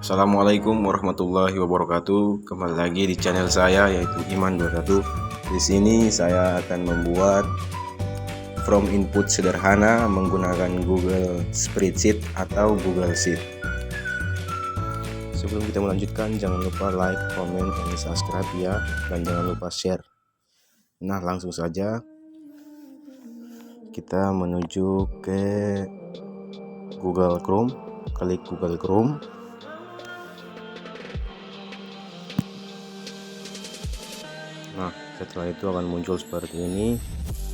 Assalamualaikum warahmatullahi wabarakatuh. Kembali lagi di channel saya yaitu Iman21. Di sini saya akan membuat from input sederhana menggunakan Google Spreadsheet atau Google Sheet. Sebelum kita melanjutkan, jangan lupa like, comment, dan subscribe ya, dan jangan lupa share. Nah, langsung saja kita menuju ke Google Chrome. Klik Google Chrome. Nah, setelah itu akan muncul seperti ini,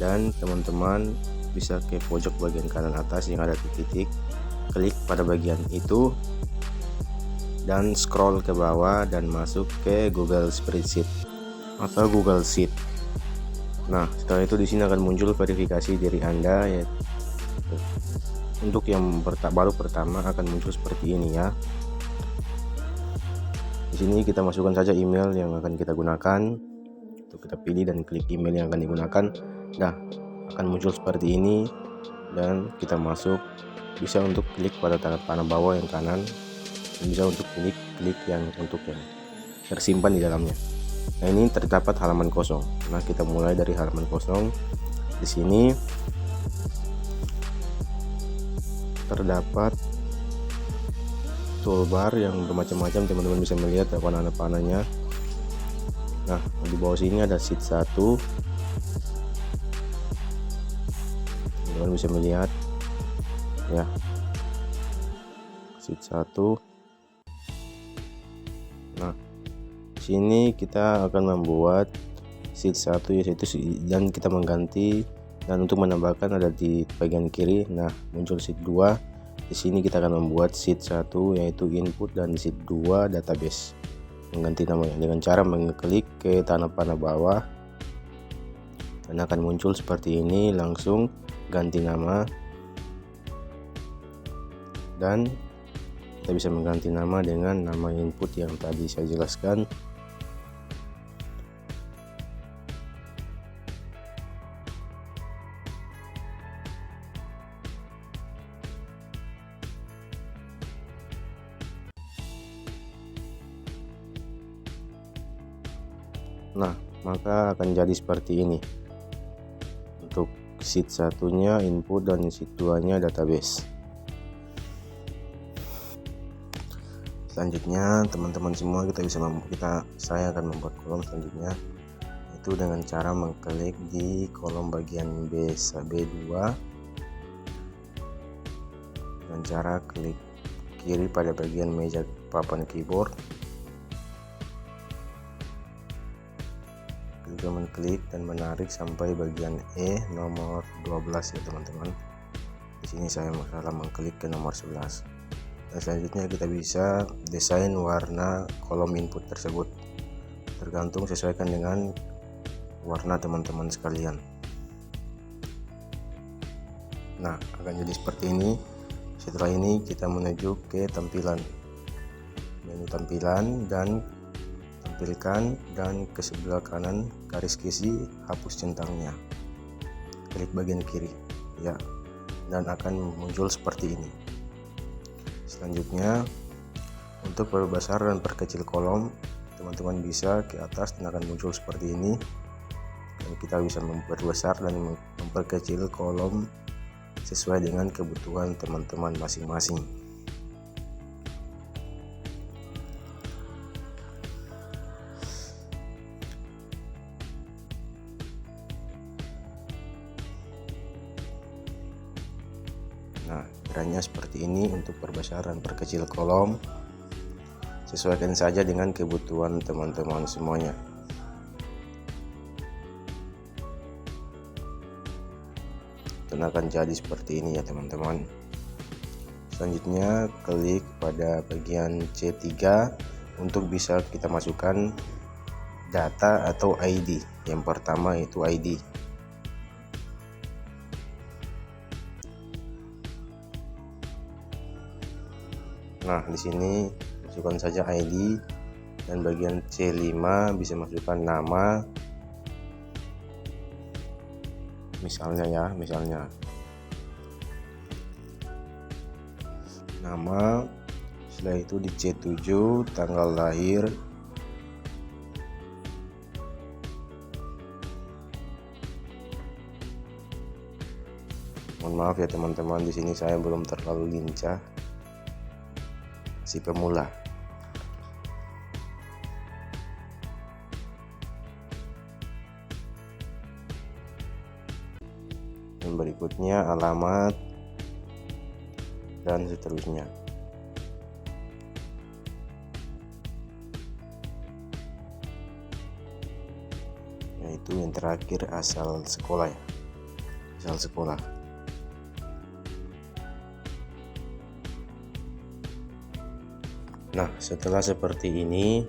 dan teman-teman bisa ke pojok bagian kanan atas yang ada titik, klik pada bagian itu dan scroll ke bawah dan masuk ke Google Spreadsheet atau Google Sheet. Nah, setelah itu di sini akan muncul verifikasi diri Anda, yaitu untuk yang baru pertama akan muncul seperti ini ya. Di sini kita masukkan saja email yang akan kita gunakan. Untuk kita pilih dan klik email yang akan digunakan. Nah, akan muncul seperti ini dan kita masuk. Bisa untuk klik pada tanda panah bawah yang kanan, dan bisa untuk klik yang tersimpan di dalamnya. Nah, ini terdapat halaman kosong. Nah, kita mulai dari halaman kosong. Di sini terdapat toolbar yang bermacam-macam, teman-teman bisa melihat panah-panahnya. Nah, di bawah sini ada sheet 1. Teman-teman bisa melihat ya, sheet 1. Nah, di sini kita akan membuat sheet 1 yaitu, dan kita mengganti, dan untuk menambahkan ada di bagian kiri. Nah, muncul sheet 2. Di sini kita akan membuat sheet 1 yaitu input, dan sheet 2 database. Mengganti namanya dengan cara mengklik ke tanda panah bawah dan akan muncul seperti ini. Langsung ganti nama, dan kita bisa mengganti nama dengan nama input yang tadi saya jelaskan. Nah, maka akan jadi seperti ini. Untuk sheet 1-nya input dan sheet 2-nya database. Selanjutnya teman-teman semua saya akan membuat kolom selanjutnya, itu dengan cara mengklik di kolom bagian B2 dengan cara klik kiri pada bagian meja papan keyboard, juga mengklik dan menarik sampai bagian E nomor 12 ya teman-teman. Di sini saya salah mengklik ke nomor 11. Dan selanjutnya kita bisa desain warna kolom input tersebut, tergantung sesuaikan dengan warna teman-teman sekalian. Nah, akan jadi seperti ini. Setelah ini kita menuju ke tampilan, menu tampilan, dan tampilkan, dan ke sebelah kanan garis kisi hapus centangnya, klik bagian kiri ya, dan akan muncul seperti ini. Selanjutnya untuk perbesar dan perkecil kolom, teman-teman bisa ke atas dan akan muncul seperti ini, dan kita bisa memperbesar dan memperkecil kolom sesuai dengan kebutuhan teman-teman masing-masing. Nah, caranya seperti ini untuk perbesar dan perkecil kolom. Sesuaikan saja dengan kebutuhan teman-teman semuanya. Dan akan jadi seperti ini ya teman-teman. Selanjutnya klik pada bagian C3 untuk bisa kita masukkan data atau ID. Yang pertama itu ID. Nah, di sini masukkan saja ID, dan bagian C5 bisa masukkan nama, misalnya nama, Setelah itu di C7 tanggal lahir, mohon maaf ya teman-teman, di sini saya belum terlalu lincah, si pemula. Dan berikutnya alamat dan seterusnya. Yaitu yang terakhir asal sekolah ya, asal sekolah. Nah, setelah seperti ini,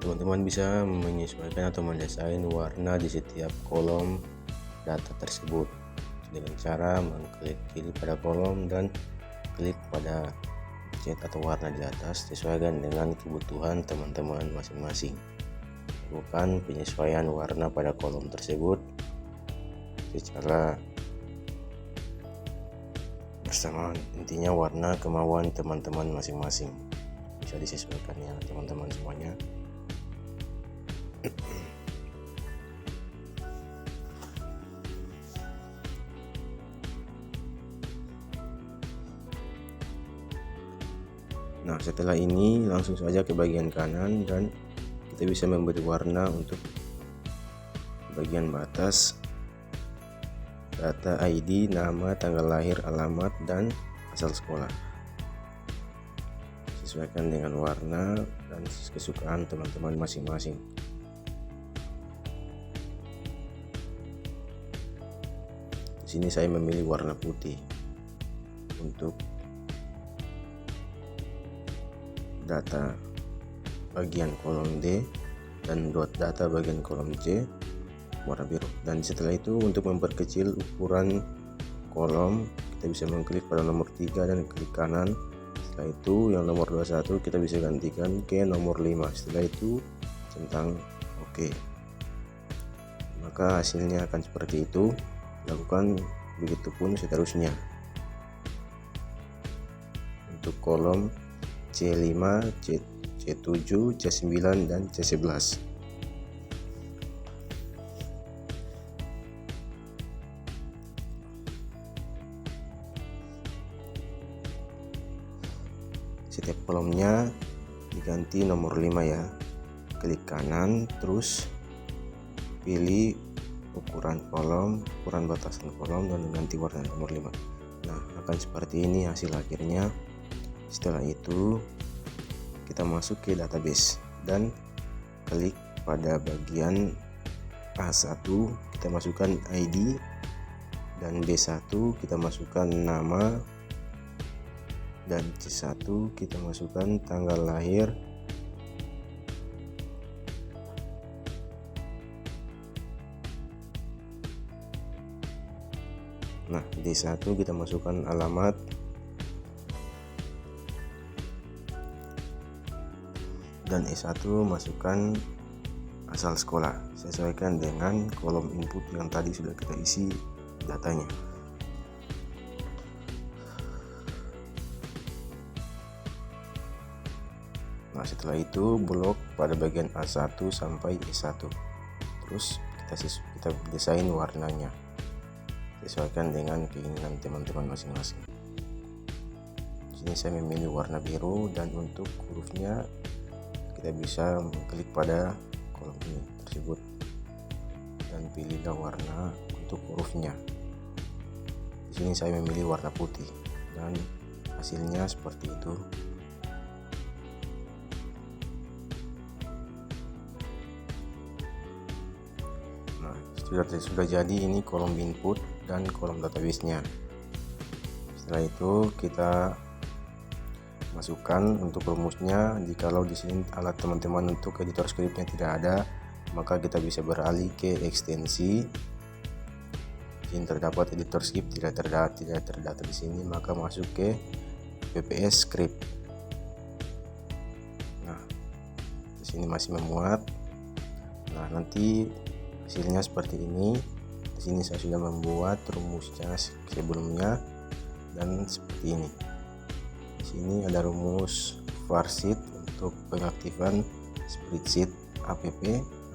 teman-teman bisa menyesuaikan atau mendesain warna di setiap kolom data tersebut dengan cara mengklik kiri pada kolom dan klik pada cat atau warna di atas, sesuaikan dengan kebutuhan teman-teman masing-masing. Lakukan penyesuaian warna pada kolom tersebut secara bersamaan, intinya warna kemauan teman-teman masing-masing bisa disesuaikan ya teman-teman semuanya. Nah, setelah ini langsung saja ke bagian kanan dan kita bisa memberi warna untuk bagian batas data ID, nama, tanggal lahir, alamat, dan asal sekolah. Sesuaikan dengan warna dan kesukaan teman-teman masing-masing. Di sini saya memilih warna putih untuk data bagian kolom D dan data bagian kolom C warna biru. Dan setelah itu untuk memperkecil ukuran kolom, kita bisa mengklik pada nomor 3 dan klik kanan. Setelah itu yang nomor 21 kita bisa gantikan ke nomor 5. Setelah itu centang OK. Maka hasilnya akan seperti itu. Lakukan begitupun seterusnya untuk kolom C5, C7, C9 dan C11. Setiap kolomnya diganti nomor 5 ya. Klik kanan, terus pilih ukuran kolom, ukuran batasan kolom, dan ganti warna nomor 5. Nah, akan seperti ini hasil akhirnya. Setelah itu kita masuk ke database dan klik pada bagian A1, kita masukkan ID, dan B1 kita masukkan nama, dan C1 kita masukkan tanggal lahir, nah D1 kita masukkan alamat, dan E1 masukkan asal sekolah. Sesuaikan dengan kolom input yang tadi sudah kita isi datanya. Nah, setelah itu blok pada bagian A1 sampai E1. Terus kita desain warnanya. Sesuaikan dengan keinginan teman-teman masing-masing. Di sini saya memilih warna biru, dan untuk hurufnya kita bisa mengklik pada kolom ini tersebut dan pilihlah warna untuk hurufnya. Di sini saya memilih warna putih dan hasilnya seperti itu. Nah, sudah jadi ini kolom input dan kolom database-nya. Setelah itu kita masukkan untuk rumusnya. Jikalau di sini alat teman-teman untuk editor scriptnya tidak ada, maka kita bisa beralih ke ekstensi. Jika terdapat editor script tidak terdata di sini, maka masuk ke PPS script. Nah, di sini masih memuat. Nah, nanti hasilnya seperti ini. Di sini saya sudah membuat rumusnya sebelumnya dan seperti ini. Di Sini ada rumus varsit untuk pengaktifan spreadsheet app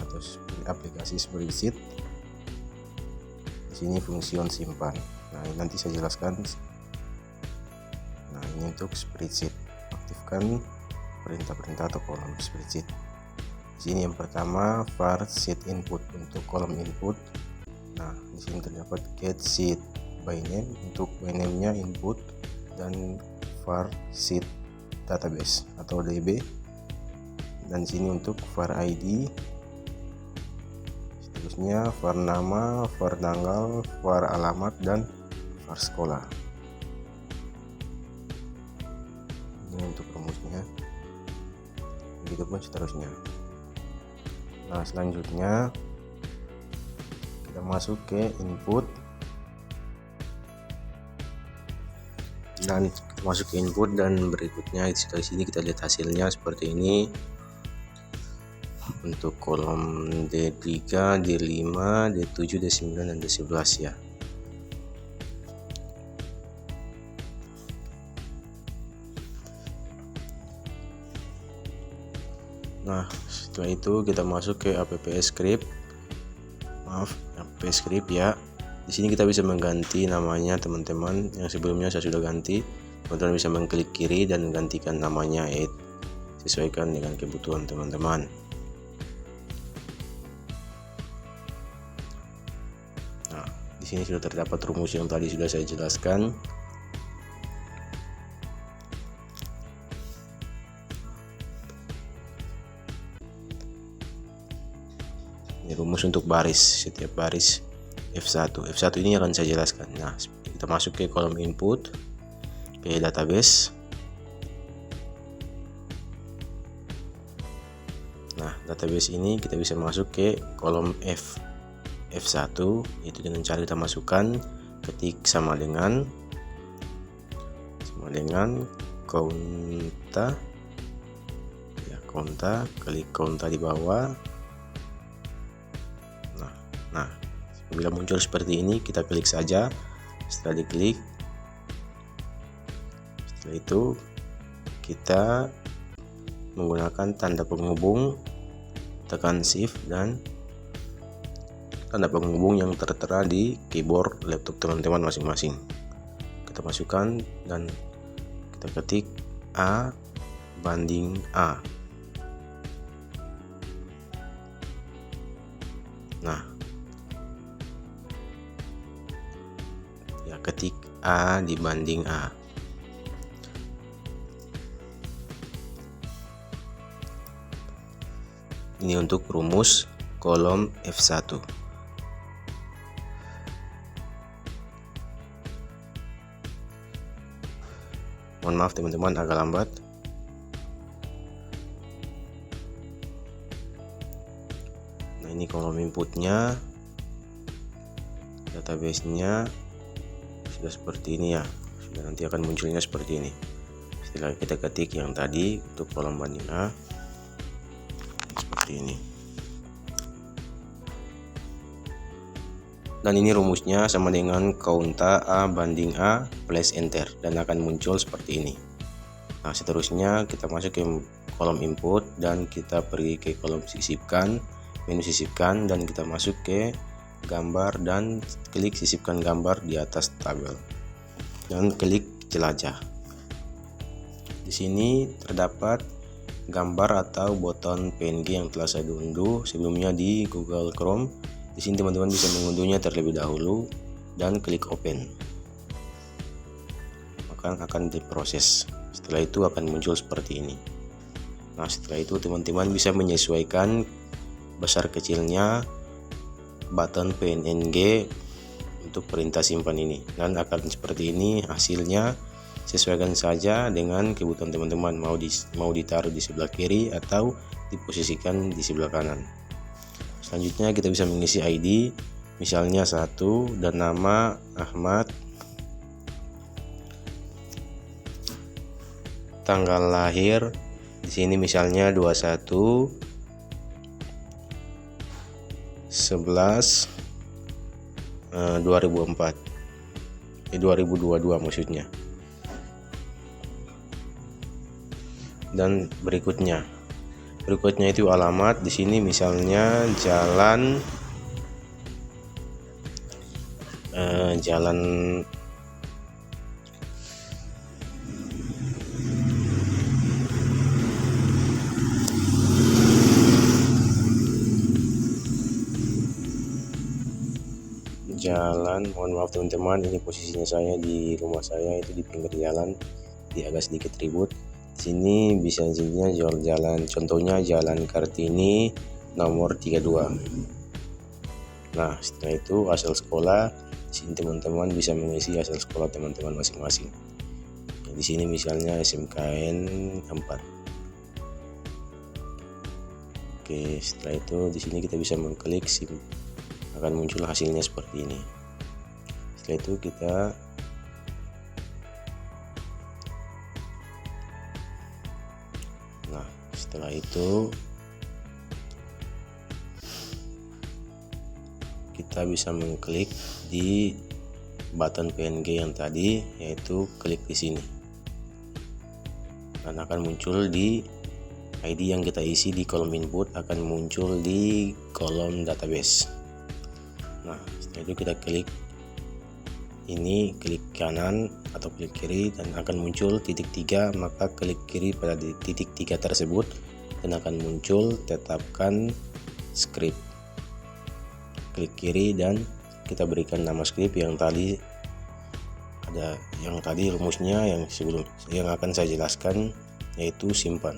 atau aplikasi spreadsheet. Di sini fungsi simpan. Nah, ini nanti saya jelaskan. Nah, ini untuk spreadsheet. Aktifkan perintah-perintah atau kolom spreadsheet. Di sini yang pertama var sheet input untuk kolom input. Nah, di sini terdapat get sheet by name untuk by name-nya input, dan var sheet database atau DB. Dan di sini untuk var ID. Seterusnya var nama, var tanggal, var alamat, dan var sekolah. Ini untuk rumusnya. Begitupun seterusnya. Nah, selanjutnya kita masuk ke input, dan kita masuk ke input, dan berikutnya di sini kita lihat hasilnya seperti ini. Untuk kolom D3, D5, D7, D9, dan D11 ya. Nah, setelah itu kita masuk ke app script. App script ya. Di sini kita bisa mengganti namanya teman-teman. Yang sebelumnya saya sudah ganti. Teman-teman bisa mengklik kiri dan menggantikan namanya, sesuaikan dengan kebutuhan teman-teman. Nah, di sini sudah terdapat rumus yang tadi sudah saya jelaskan. Ini rumus untuk baris, setiap baris F1 ini akan saya jelaskan. Nah, kita masuk ke kolom input, ke database. Nah, database ini kita bisa masuk ke kolom F1, itu dengan cara kita masukkan, ketik sama dengan konta ya, konta, klik konta di bawah. Nah, bila muncul seperti ini, kita klik saja. Setelah diklik, setelah itu kita menggunakan tanda penghubung, tekan shift dan tanda penghubung yang tertera di keyboard laptop teman-teman masing-masing. Kita masukkan dan kita ketik A banding A. Nah, ya, ketik A dibanding A. Ini untuk rumus kolom F1. Mohon maaf teman-teman, agak lambat. Nah, ini kolom inputnya, database-nya sudah seperti ini ya. Sudah, nanti akan munculnya seperti ini. Setelah kita ketik yang tadi untuk kolom banding A, seperti ini. Dan ini rumusnya sama dengan konta A banding A plus enter, dan akan muncul seperti ini. Nah, seterusnya kita masuk ke kolom input dan kita pergi ke kolom sisipkan, menu sisipkan, dan kita masuk ke gambar dan klik sisipkan gambar di atas tabel dan klik jelajah. Di sini terdapat gambar atau boton PNG yang telah saya unduh sebelumnya di Google Chrome. Di sini teman-teman bisa mengunduhnya terlebih dahulu dan klik open. Maka akan diproses. Setelah itu akan muncul seperti ini. Nah, setelah itu teman-teman bisa menyesuaikan besar kecilnya button PNG untuk perintah simpan ini, dan akan seperti ini hasilnya. Sesuaikan saja dengan kebutuhan teman-teman, mau ditaruh di sebelah kiri atau diposisikan di sebelah kanan. Selanjutnya kita bisa mengisi ID, misalnya 1, dan nama Ahmad, tanggal lahir di sini misalnya 21/11/2004, 2022 maksudnya. dan berikutnya itu alamat. Di sini misalnya jalan mohon maaf teman-teman, ini posisinya saya di rumah saya itu di pinggir jalan, di agak sedikit ribut. Di sini bisa intinya jalan, contohnya Jalan Kartini nomor 32. Nah, setelah itu asal sekolah. Di sini teman-teman bisa mengisi asal sekolah teman-teman masing-masing. Di sini misalnya SMKN 4. Oke, setelah itu di sini kita bisa mengklik SIM, akan muncul hasilnya seperti ini. Setelah itu setelah itu kita bisa mengklik di button PNG yang tadi, yaitu klik di sini dan akan muncul di ID yang kita isi di kolom input, akan muncul di kolom database. Nah, setelah itu kita klik ini, klik kanan atau klik kiri dan akan muncul titik 3, maka klik kiri pada titik 3 tersebut dan akan muncul tetapkan script. Klik kiri dan kita berikan nama script yang tadi ada, yang tadi rumusnya yang akan saya jelaskan, yaitu simpan.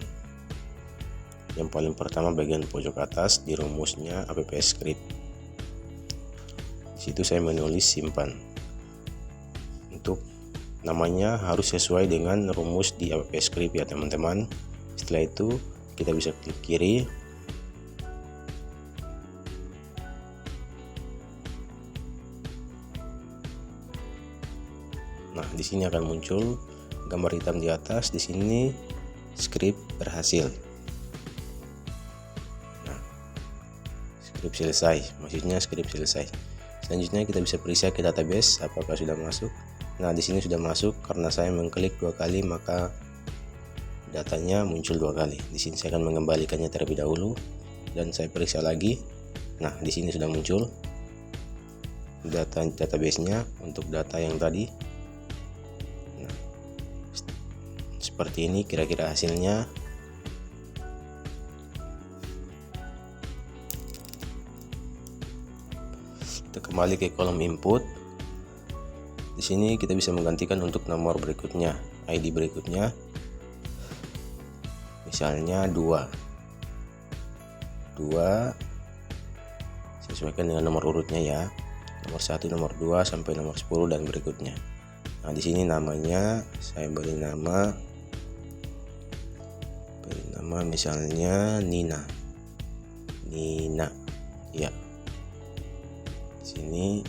Yang paling pertama bagian pojok atas di rumusnya apps script. Di situ saya menulis simpan. Untuk namanya harus sesuai dengan rumus di apps script ya teman-teman. Setelah itu kita bisa klik kiri. Nah, di sini akan muncul gambar hitam di atas. Di sini script berhasil. Nah, script selesai. Maksudnya script selesai. Selanjutnya kita bisa periksa ke database apakah sudah masuk. Nah, di sini sudah masuk karena saya mengklik 2 kali, maka datanya muncul 2 kali. Di sini saya akan mengembalikannya terlebih dahulu dan saya periksa lagi. Nah, di sini sudah muncul database-nya untuk data yang tadi. Nah, seperti ini kira-kira hasilnya. Kita kembali ke kolom input. Di sini kita bisa menggantikan untuk nomor berikutnya, ID berikutnya. Misalnya 2 sesuaikan dengan nomor urutnya ya. Nomor 1, nomor 2 sampai nomor 10 dan berikutnya. Nah, di sini namanya saya beri nama misalnya Nina ya. Di sini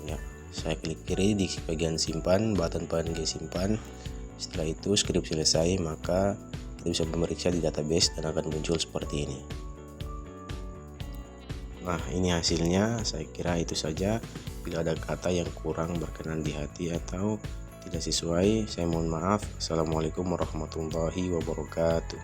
ya, saya klik kiri di bagian simpan, button PNG simpan. Setelah itu script selesai, maka kita bisa memeriksa di database dan akan muncul seperti ini. Nah, ini hasilnya. Saya kira itu saja. Bila ada kata yang kurang berkenan di hati atau tidak sesuai, saya mohon maaf. Assalamualaikum warahmatullahi wabarakatuh.